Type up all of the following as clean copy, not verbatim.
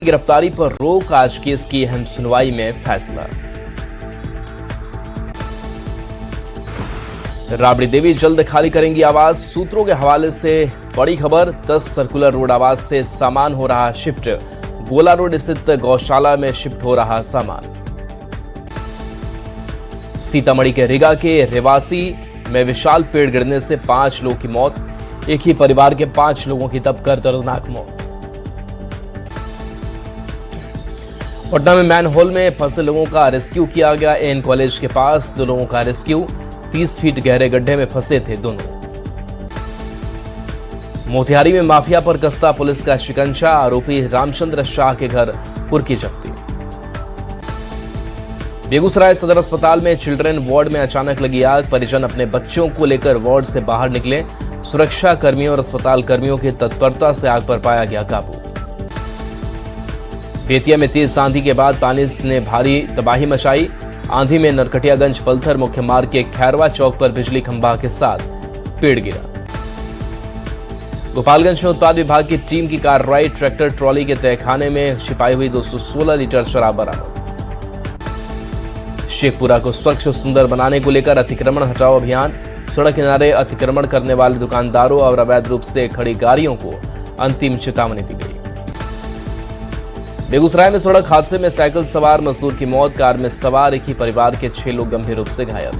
गिरफ्तारी पर रोक, आज केस की अहम सुनवाई में फैसला। राबड़ी देवी जल्द खाली करेंगी आवास, सूत्रों के हवाले से बड़ी खबर। 10 सर्कुलर रोड आवास से सामान हो रहा शिफ्ट, गोला रोड स्थित गौशाला में शिफ्ट हो रहा सामान। सीतामढ़ी के रीगा के रेवासी में विशाल पेड़ गिरने से 5 लोगों की मौत, एक ही परिवार के 5 लोगों की दबकर दर्दनाक मौत। पटना में मैनहोल में फंसे लोगों का रेस्क्यू किया गया, एन कॉलेज के पास 2 लोगों का रेस्क्यू, 30 फीट गहरे गड्ढे में फंसे थे दोनों। मोतिहारी में माफिया पर कसता पुलिस का शिकंजा, आरोपी रामचंद्र शाह के घर कुर्की जब्ती। बेगूसराय सदर अस्पताल में चिल्ड्रन वार्ड में अचानक लगी आग, परिजन अपने बच्चों को लेकर वार्ड से बाहर निकले, सुरक्षा कर्मियों और अस्पताल कर्मियों की तत्परता से आग पर पाया गया काबू। बेतिया में तेज आंधी के बाद पानी ने भारी तबाही मचाई, आंधी में नरकटियागंज पलथर मुख्य मार्ग के खैरवा चौक पर बिजली खंभा के साथ पेड़ गिरा। गोपालगंज में उत्पाद विभाग की टीम की कार्रवाई, ट्रैक्टर ट्रॉली के तहखाने में छिपाई हुई 216 लीटर शराब बरामद। शेखपुरा को स्वच्छ और सुंदर बनाने को लेकर अतिक्रमण हटाओ अभियान, सड़क किनारे अतिक्रमण करने वाले दुकानदारों और अवैध रूप से खड़ी गाड़ियों को अंतिम चेतावनी दी गई। बेगूसराय में सड़क हादसे में साइकिल सवार मजदूर की मौत, कार में सवार एक ही परिवार के 6 लोग गंभीर रूप से घायल।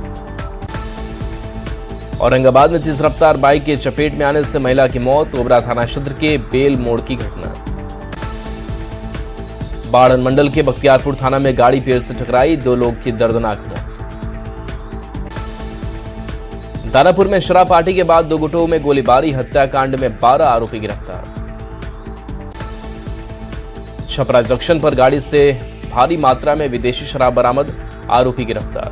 औरंगाबाद में तेज रफ्तार बाइक के चपेट में आने से महिला की मौत, ओबरा थाना क्षेत्र के बेल मोड़ की घटना। बाढ़ मंडल के बख्तियारपुर थाना में गाड़ी पेड़ से टकराई, 2 लोग की दर्दनाक मौत। दानापुर में शराब पार्टी के बाद 2 गुटों में गोलीबारी, हत्याकांड में 12 आरोपी गिरफ्तार। छपरा जंक्शन पर गाड़ी से भारी मात्रा में विदेशी शराब बरामद, आरोपी गिरफ्तार।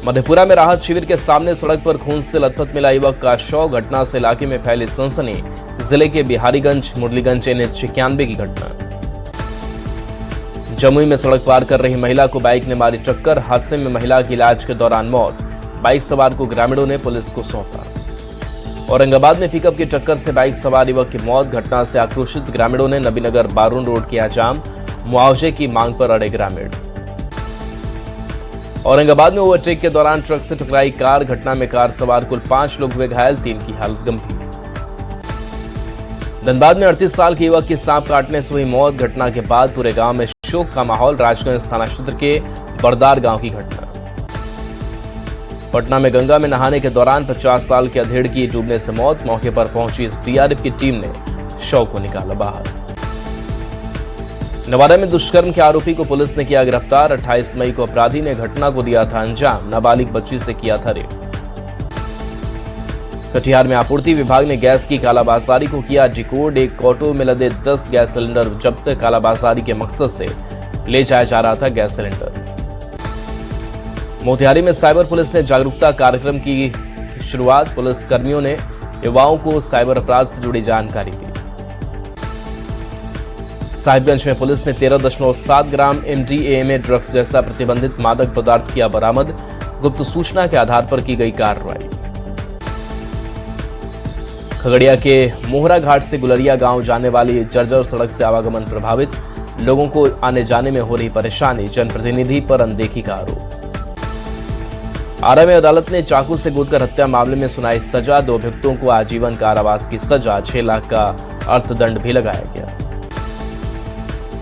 मधेपुरा में राहत शिविर के सामने सड़क पर खून से लथपथ मिला युवक का शव, घटना से इलाके में फैली सनसनी। जिले के बिहारीगंज मुरलीगंज NH91 की घटना। जमुई में सड़क पार कर रही महिला को बाइक ने मारी टक्कर, हादसे में महिला की इलाज के दौरान मौत, बाइक सवार को ग्रामीणों ने पुलिस को सौंपा। औरंगाबाद में पिकअप की टक्कर से बाइक सवार युवक की मौत, घटना से आक्रोशित ग्रामीणों ने नबीनगर बारून रोड किया जाम, मुआवजे की मांग पर अड़े ग्रामीण। औरंगाबाद में ओवरटेक के दौरान ट्रक से टकराई कार, घटना में कार सवार कुल 5 लोग हुए घायल, 3 की हालत गंभीर। धनबाद में 38 साल के युवक की सांप काटने से हुई मौत, घटना के बाद पूरे गांव में शोक का माहौल, राजगंज थाना क्षेत्र के बरदार गांव की घटना। पटना में गंगा में नहाने के दौरान 50 साल के अधेड़ की डूबने से मौत, मौके पर पहुंची SDRF की टीम ने शव को निकाला बाहर। नवादा में दुष्कर्म के आरोपी को पुलिस ने किया गिरफ्तार, 28 मई को अपराधी ने घटना को दिया था अंजाम, नाबालिग बच्ची से किया था रेप। कटिहार में आपूर्ति विभाग ने गैस की कालाबाजारी को किया डिकोड, एक ऑटो में लदे 10 गैस सिलेंडर जब्त, कालाबाजारी के मकसद से ले जाया जा रहा था गैस सिलेंडर। मोतिहारी में साइबर पुलिस ने जागरूकता कार्यक्रम की शुरुआत, पुलिस कर्मियों ने युवाओं को साइबर अपराध से जुड़ी जानकारी दी। साहिबगंज में पुलिस ने 13.7 ग्राम MDMA ड्रग्स जैसा प्रतिबंधित मादक पदार्थ किया बरामद, गुप्त सूचना के आधार पर की गई कार्रवाई। खगड़िया के मोहरा घाट से गुलरिया गांव जाने वाली जर्जर सड़क से आवागमन प्रभावित, लोगों को आने जाने में हो रही परेशानी, जनप्रतिनिधि पर अनदेखी का आरोप। आरा में अदालत ने चाकू से गोदकर हत्या मामले में सुनाई सजा, 2 अभियुक्तों को आजीवन कारावास की सजा, 6 लाख का अर्थदंड भी लगाया गया।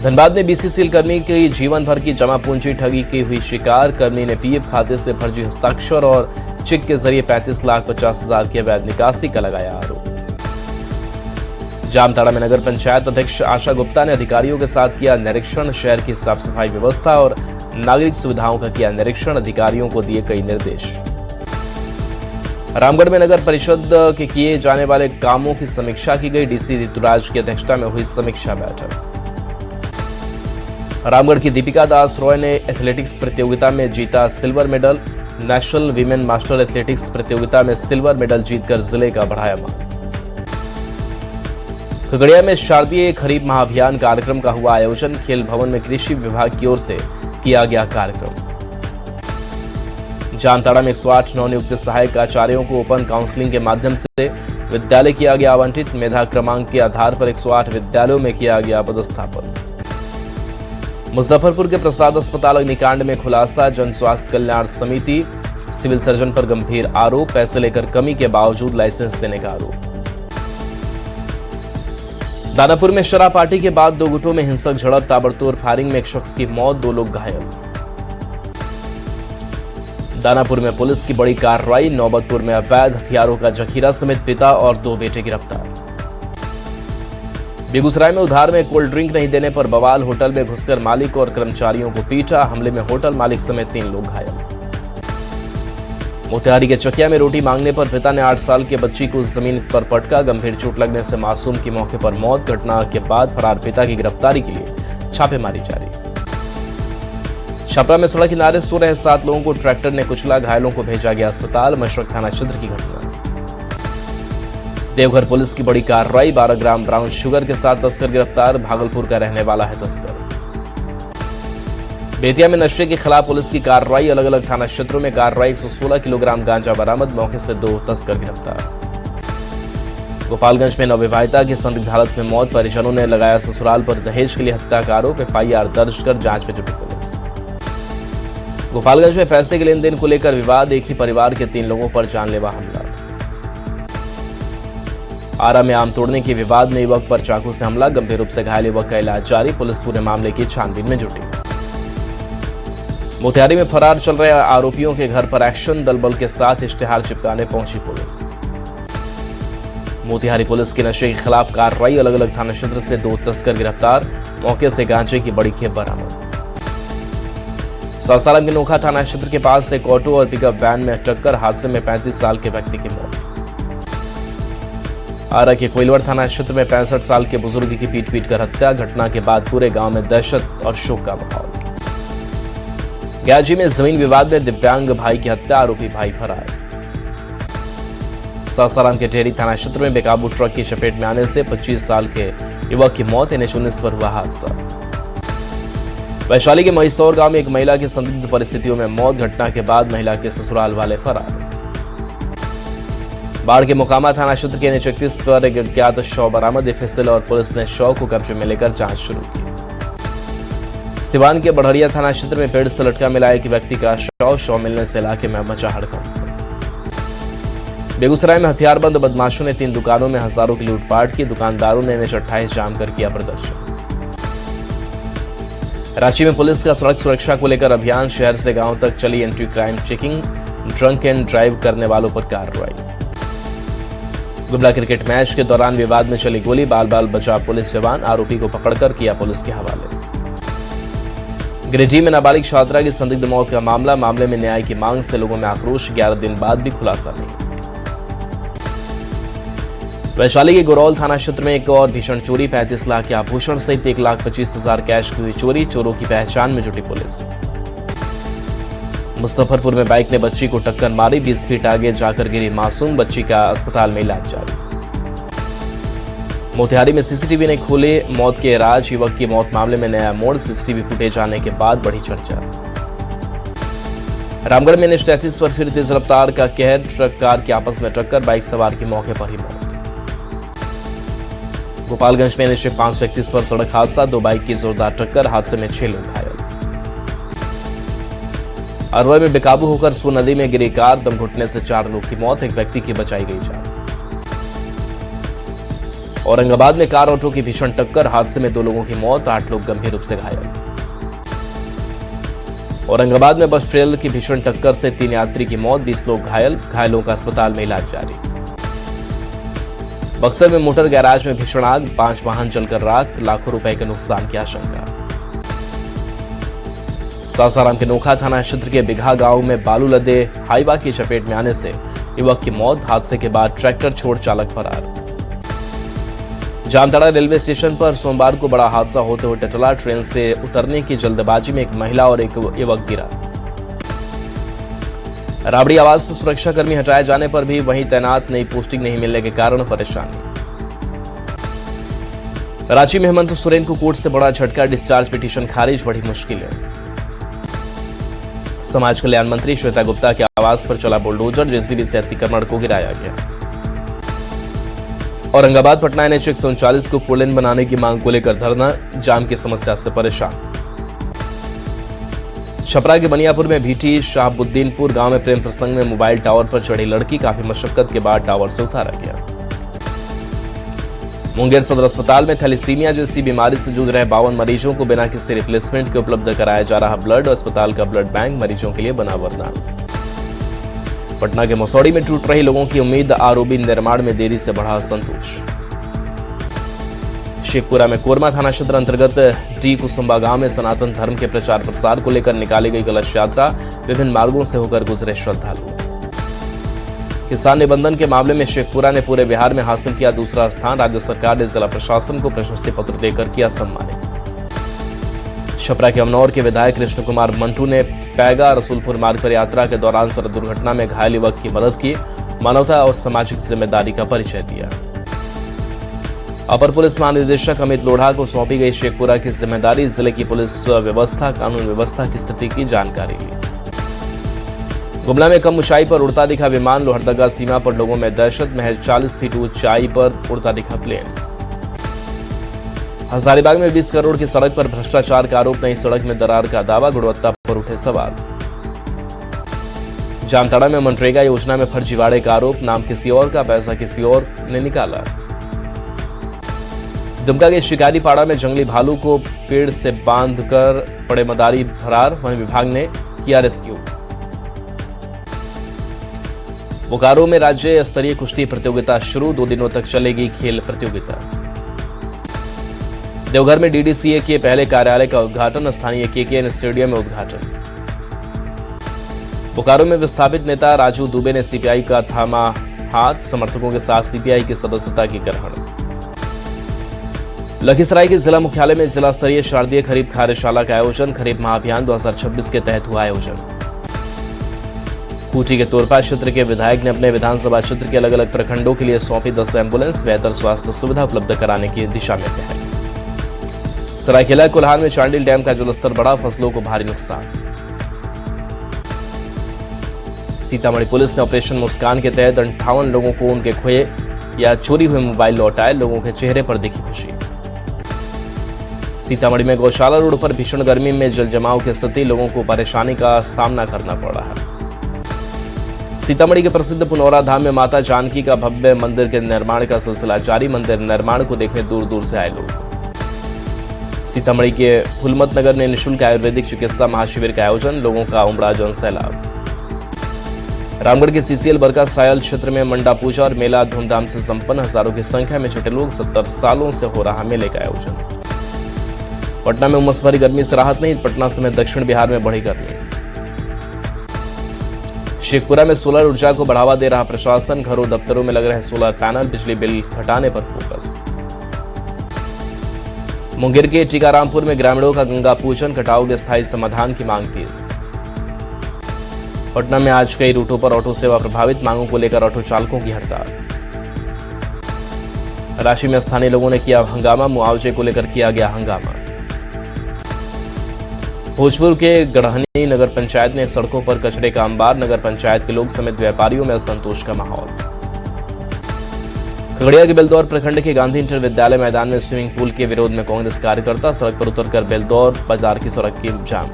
धनबाद में BCCL कर्मी की जीवन भर की जमा पूंजी ठगी की हुई शिकार, कर्मी ने PF खाते से फर्जी हस्ताक्षर और चेक के जरिए 35,50,000 की अवैध निकासी का लगाया आरोप। जामताड़ा में नगर पंचायत अध्यक्ष आशा गुप्ता ने अधिकारियों के साथ किया निरीक्षण, शहर की साफ सफाई व्यवस्था और नागरिक सुविधाओं का किया निरीक्षण, अधिकारियों को दिए कई निर्देश। रामगढ़ में नगर परिषद के किए जाने वाले कामों की समीक्षा की गई, DC ऋतुराज की अध्यक्षता में हुई समीक्षा बैठक। रामगढ़ की दीपिका दास रॉय ने एथलेटिक्स प्रतियोगिता में जीता silver medal, national women master athletics प्रतियोगिता में सिल्वर मेडल जीतकर जिले का बढ़ाया मान। खगड़िया में शारदीय खरीफ महाअभियान कार्यक्रम का हुआ आयोजन, खेल भवन में कृषि विभाग की ओर से किया गया कार्यक्रम। जामताड़ा में 108 नवनियुक्त सहायक आचार्यों को ओपन काउंसलिंग के माध्यम से विद्यालय किया गया आवंटित। मेधा क्रमांक के आधार पर 108 विद्यालयों में किया गया पदस्थापन। मुजफ्फरपुर के प्रसाद अस्पताल अग्निकांड में खुलासा, जन स्वास्थ्य कल्याण समिति सिविल सर्जन पर गंभीर आरोप, पैसे लेकर कमी के बावजूद लाइसेंस देने का आरोप। दानापुर में शराब पार्टी के बाद दो गुटों में हिंसक झड़प, ताबड़तोड़ फायरिंग में एक शख्स की मौत, 2 लोग घायल। दानापुर में पुलिस की बड़ी कार्रवाई, नौबतपुर में अवैध हथियारों का जखीरा समेत पिता और 2 बेटे गिरफ्तार। बेगूसराय में उधार में कोल्ड ड्रिंक नहीं देने पर बवाल, होटल में घुसकर मालिक और कर्मचारियों को पीटा, हमले में होटल मालिक समेत 3 लोग घायल। मोतिहारी के चकिया में रोटी मांगने पर पिता ने 8 साल की बच्ची को जमीन पर पटका, गंभीर चोट लगने से मासूम की मौके पर मौत। घटना के बाद फरार पिता की गिरफ्तारी के लिए छापेमारी जारी। छपरा में सड़क किनारे सो रहे 7 लोगों को ट्रैक्टर ने कुचला, घायलों को भेजा गया अस्पताल। मशरक थाना क्षेत्र की घटना। देवघर पुलिस की बड़ी कार्रवाई, 12 ग्राम ब्राउन शुगर के साथ तस्कर गिरफ्तार, भागलपुर का रहने वाला है तस्कर। बेतिया में नशे के खिलाफ पुलिस की कार्रवाई, अलग अलग थाना क्षेत्रों में कार्रवाई, 116 किलोग्राम गांजा बरामद, मौके से 2 तस्कर गिरफ्तार। गोपालगंज में नवविवाहिता की संदिग्ध हालत में मौत, परिजनों ने लगाया ससुराल पर दहेज के लिए हत्या का आरोप, FIR दर्ज कर जांच में जुटी पुलिस। गोपालगंज में पैसे के लेन देन को लेकर विवाद, एक ही परिवार के 3 लोगों पर जानलेवा हमला। आरा में आम तोड़ने के विवाद में युवक पर चाकू से हमला, गंभीर रूप से घायल युवक का इलाज जारी, पुलिस पूरे मामले की छानबीन में जुटी। मोतिहारी में फरार चल रहे आरोपियों के घर पर एक्शन, दल बल के साथ इश्तेहार चिपकाने पहुंची पुलिस। मोतिहारी पुलिस की नशे के खिलाफ कार्रवाई, अलग अलग थाना क्षेत्र से 2 तस्कर गिरफ्तार, मौके से गांजे की बड़ी खेप बरामद। सासाराम के नोखा थाना क्षेत्र के पास एक ऑटो और पिकअप वैन में टक्कर, हादसे में 35 साल के व्यक्ति की मौत। आरा के कोइलवर थाना क्षेत्र में 65 साल के बुजुर्ग की पीट कर हत्या, घटना के बाद पूरे गांव में दहशत और शोक का माहौल। ग्याजी में जमीन विवाद में दिव्यांग भाई की हत्या, आरोपी भाई फरार। सासाराम के टेहरी थाना क्षेत्र में बेकाबू ट्रक की चपेट में आने से 25 साल के युवक की मौत, NH-19 पर हुआ हादसा। वैशाली के महिसौर गांव में एक महिला की संदिग्ध परिस्थितियों में मौत, घटना के बाद महिला के ससुराल वाले फरार। बाढ़ के मोकामा थाना क्षेत्र के NH-31 पर एक अज्ञात शव बरामद, FSL और पुलिस ने शव को कब्जे में लेकर जांच शुरू की। सिवान के बढ़िया थाना क्षेत्र में पेड़ से लटका मिला एक व्यक्ति का शव मिलने से इलाके में मचा हड़कंप। बेगूसराय में हथियारबंद बदमाशों ने 3 दुकानों में हजारों की लूटपाट की, दुकानदारों ने NH-28 जाम कर किया प्रदर्शन। रांची में पुलिस का सड़क सुरक्षा को लेकर अभियान, शहर से गांव तक चली anti crime checking, drunk and drive करने वालों पर कार्रवाई। गुमला क्रिकेट मैच के दौरान विवाद में चली गोली, बाल बाल बचा पुलिस जवान, आरोपी को पकड़कर किया पुलिस के हवाले। गिरिडीह में नाबालिग छात्रा की संदिग्ध मौत का मामले में न्याय की मांग से लोगों में आक्रोश, 11 दिन बाद भी खुलासा नहीं। वैशाली के गुरौल थाना क्षेत्र में एक और भीषण चोरी, 35 लाख के आभूषण सहित 1,25,000 कैश की हुई चोरी, चोरों की पहचान में जुटी पुलिस। मुजफ्फरपुर में बाइक ने बच्ची को टक्कर मारी, 20 फीट आगे जाकर गिरी मासूम, बच्ची का अस्पताल में इलाज जारी। मोतिहारी में सीसीटीवी ने खोले मौत के राज, युवक की मौत मामले में नया मोड़, सीसीटीवी फुटेज आने के बाद बढ़ी चर्चा। रामगढ़ में NH-33 पर फिर तेज रफ्तार का कहर, ट्रक कार की आपस में टक्कर, बाइक सवार की मौके पर ही मौत। गोपालगंज में NH-531 पर सड़क हादसा, 2 बाइक की जोरदार टक्कर, हादसे में 6 लोग घायल। अरवल में बेकाबू होकर सो नदी में गिरी कार, दम घुटने से 4 लोग की मौत, एक व्यक्ति की बचाई गई जान। औरंगाबाद में कार ऑटो की भीषण टक्कर, हादसे में 2 लोगों की मौत, 8 लोग गंभीर रूप से घायल। औरंगाबाद में बस ट्रेलर की भीषण टक्कर से 3 यात्री की मौत, 20 लोग घायल, घायलों का अस्पताल में इलाज जारी। बक्सर में मोटर गैराज में भीषण आग, 5 वाहन जलकर राख, लाखों रुपए के नुकसान की आशंका। सासाराम के नोखा थाना क्षेत्र के बिघा गांव में बालू लदे हाईवा की चपेट में आने से युवक की मौत, हादसे के बाद ट्रैक्टर छोड़ चालक फरार। जामताड़ा रेलवे स्टेशन पर सोमवार को बड़ा हादसा होते हुए टटला, ट्रेन से उतरने की जल्दबाजी में एक महिला और एक युवक गिरा। राबड़ी आवास से सुरक्षाकर्मी हटाए जाने पर भी वहीं तैनात नई पोस्टिंग नहीं मिलने के कारण परेशानी। रांची में हेमंत सोरेन को कोर्ट से बड़ा झटका, डिस्चार्ज पिटीशन खारिज, बढ़ी मुश्किलें। समाज कल्याण मंत्री श्वेता गुप्ता के आवास पर चला बुलडोजर, JCB से अतिक्रमण को गिराया गया। औरंगाबाद पटना NH 139 को 4 लेन बनाने की मांग को लेकर धरना, जाम की समस्या से परेशान। छपरा के बनियापुर में भीटी शाहबुद्दीनपुर गांव में प्रेम प्रसंग में मोबाइल टावर पर चढ़ी लड़की, काफी मशक्कत के बाद टावर से उतारा गया। मुंगेर सदर अस्पताल में थैलेसीमिया जैसी बीमारी से जूझ रहे 52 मरीजों को बिना किसी रिप्लेसमेंट के उपलब्ध कराया जा रहा ब्लड, अस्पताल का ब्लड बैंक मरीजों के लिए बना वरदान। पटना के मसौड़ी में टूट रही लोगों की उम्मीद, आरओबी निर्माण में देरी से बढ़ा असंतोष। शेखपुरा में कोरमा थाना क्षेत्र अंतर्गत डी कुसुम्बा गांव में सनातन धर्म के प्रचार प्रसार को लेकर निकाली गई कलश यात्रा, विभिन्न मार्गों से होकर गुजरे श्रद्धालु। किसान निबंधन के मामले में शेखपुरा ने पूरे बिहार में हासिल किया दूसरा स्थान, राज्य सरकार ने जिला प्रशासन को प्रशस्ति पत्र देकर किया सम्मानित। छपरा के अमनौर के विधायक कृष्ण कुमार मंटू ने पैगा रसूलपुर मार्ग पर यात्रा के दौरान सड़क दुर्घटना में घायल युवक की मदद की, मानवता और सामाजिक जिम्मेदारी का परिचय दिया। अपर पुलिस महानिदेशक अमित लोढ़ा को सौंपी गई शेखपुरा की जिम्मेदारी, जिले की पुलिस व्यवस्था, कानून व्यवस्था की स्थिति की जानकारी ली। गुमला में कम ऊंचाई पर उड़ता दिखा विमान, लोहरदगा सीमा पर लोगों में दहशत, महज 40 फीट ऊंचाई पर उड़ता दिखा प्लेन। हजारीबाग में 20 करोड़ की सड़क पर भ्रष्टाचार का आरोप, नई सड़क में दरार का दावा, गुणवत्ता पर उठे सवाल। जामताड़ा में मनरेगा योजना में फर्जीवाड़े का आरोप, नाम किसी और का, पैसा किसी और ने निकाला। दुमका के शिकारीपाड़ा में जंगली भालू को पेड़ से बांधकर पड़े मदारी फरार, वन विभाग ने किया रेस्क्यू। बोकारो में राज्य स्तरीय कुश्ती प्रतियोगिता शुरू, 2 दिनों तक चलेगी खेल प्रतियोगिता। देवघर में DDCA के पहले कार्यालय का उद्घाटन, स्थानीय KKN स्टेडियम में उद्घाटन। बोकारो में विस्थापित नेता राजू दुबे ने CPI का थामा हाथ, समर्थकों के साथ CPI की सदस्यता की ग्रहण। लखीसराय के जिला मुख्यालय में जिला स्तरीय शारदीय खरीफ कार्यशाला का आयोजन, खरीफ महाअभियान 2026 के तहत हुआ आयोजन। खूंटी के तोरपा क्षेत्र के विधायक ने अपने विधानसभा क्षेत्र के अलग अलग प्रखंडों के लिए सौंपी 10 एम्बुलेंस, बेहतर स्वास्थ्य सुविधा उपलब्ध कराने की दिशा में पहल। सरायकेला कोल्हान में चांडिल डैम का जलस्तर बढ़ा, फसलों को भारी नुकसान। सीतामढ़ी पुलिस ने ऑपरेशन मुस्कान के तहत 58 लोगों को उनके खोए या चोरी हुए मोबाइल लौटाए, लोगों के चेहरे पर दिखी खुशी। सीतामढ़ी में गौशाला रोड पर भीषण गर्मी में जलजमाव की स्थिति, लोगों को परेशानी का सामना करना पड़ रहा है। सीतामढ़ी के प्रसिद्ध पुनौरा धाम में माता जानकी का भव्य मंदिर के निर्माण का सिलसिला जारी, मंदिर निर्माण को देखने दूर दूर से आए लोग। सीतामढ़ी के फुलमत नगर में निःशुल्क आयुर्वेदिक चिकित्सा महाशिविर का आयोजन, लोगों का उमड़ा जन सैलाब। रामगढ़ के CCL बरका सायल क्षेत्र में मंडा पूजा और मेला धूमधाम से संपन्न, हजारों की संख्या में जुटे लोग, 70 सालों से हो रहा मेले का आयोजन। पटना में उमस भरी गर्मी से राहत नहीं, पटना समेत दक्षिण बिहार में बढ़ी गर्मी। शेखपुरा में सोलर ऊर्जा को बढ़ावा दे रहा प्रशासन, घरों दफ्तरों में लग रहे सोलर पैनल, बिजली बिल घटाने पर फोकस। मुंगेर के टीकारामपुर में ग्रामीणों का गंगा पूजन, कटाव के स्थायी समाधान की मांग तेज। पटना में आज कई रूटों पर ऑटो सेवा प्रभावित, मांगों को लेकर ऑटो चालकों की हड़ताल। रांची में स्थानीय लोगों ने किया हंगामा, मुआवजे को लेकर किया गया हंगामा। भोजपुर के गढ़हनी नगर पंचायत में सड़कों पर कचरे का अंबार, नगर पंचायत के लोग समेत व्यापारियों में असंतोष का माहौल। खगड़िया के बेलदौर प्रखंड के गांधी इंटर विद्यालय मैदान में स्विमिंग पूल के विरोध में कांग्रेस कार्यकर्ता, सड़क पर उतरकर बेलदौर बाजार की सड़क की जाम।